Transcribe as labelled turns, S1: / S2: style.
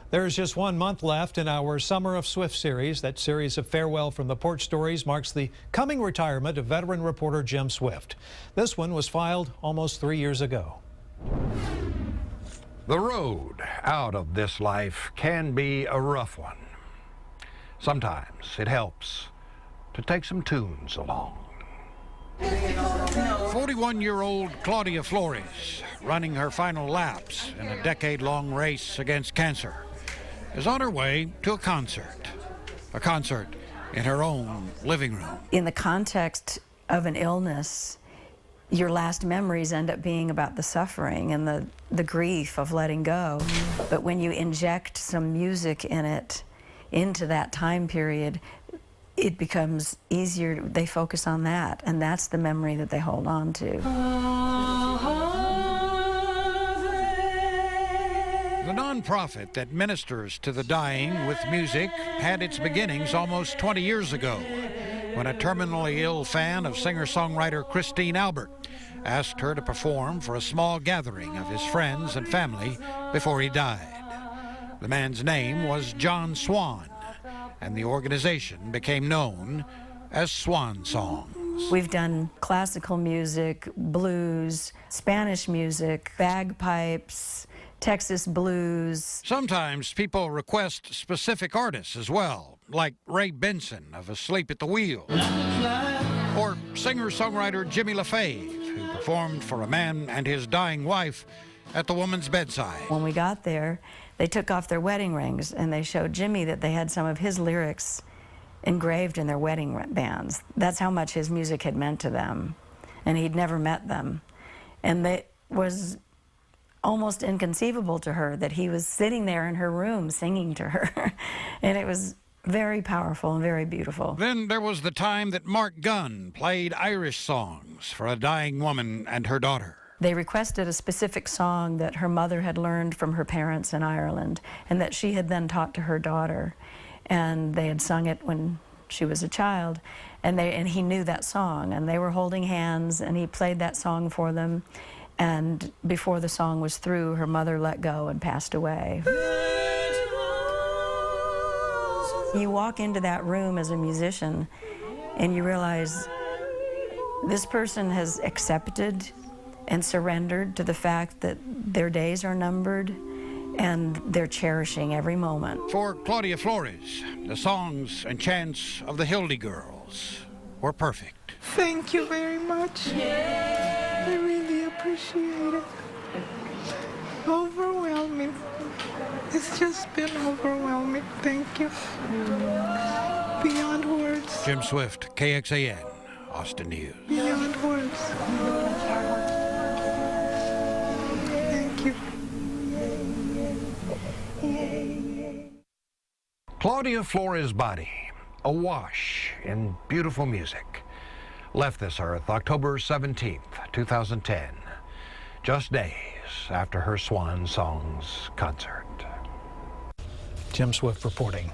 S1: There's just 1 month left in our Summer of Swift series. That series of farewell from the Porch stories marks the coming retirement of veteran reporter Jim Swift. This one was filed almost 3 years ago.
S2: The road out of this life can be a rough one. Sometimes it helps to take some tunes along.
S3: 41-year-old Claudia Flores, running her final laps in a decade-long race against cancer, is on her way to a concert in her own living room.
S4: In the context of an illness, your last memories end up being about the suffering and the grief of letting go. But when you inject some music into that time period, it becomes easier. They focus on that, and that's the memory that they hold on to.
S3: The nonprofit that ministers to the dying with music had its beginnings almost 20 years ago, when a terminally ill fan of singer-songwriter Christine Albert asked her to perform for a small gathering of his friends and family before he died. The man's name was John Swan, and the organization became known as Swan Songs.
S4: We've done classical music, blues, Spanish music, bagpipes, Texas blues.
S3: Sometimes people request specific artists as well, like Ray Benson of Asleep at the Wheel, or singer-songwriter Jimmy LaFave, who performed for a man and his dying wife at the woman's bedside.
S4: When we got there, they took off their wedding rings and they showed Jimmy that they had some of his lyrics engraved in their wedding bands. That's how much his music had meant to them, and he'd never met them. And it was almost inconceivable to her that he was sitting there in her room singing to her. And it was very powerful and very beautiful.
S3: Then there was the time that Mark Gunn played Irish songs for a dying woman and her daughter.
S4: They requested a specific song that her mother had learned from her parents in Ireland and that she had then taught to her daughter. And they had sung it when she was a child, and he knew that song, and they were holding hands, and he played that song for them. And before the song was through, her mother let go and passed away. You walk into that room as a musician and you realize this person has accepted and surrendered to the fact that their days are numbered, and they're cherishing every moment.
S3: For Claudia Flores, the songs and chants of the Hildy Girls were perfect.
S5: Thank you very much. I really appreciate it. Overwhelming. It's just been overwhelming. Thank you. Beyond words.
S3: Jim Swift, KXAN, Austin News.
S5: Beyond words. Thank you.
S2: Claudia Flores' body, awash in beautiful music, left this earth October 17th, 2010, just days after her Swan Songs concert.
S1: Jim Swift reporting.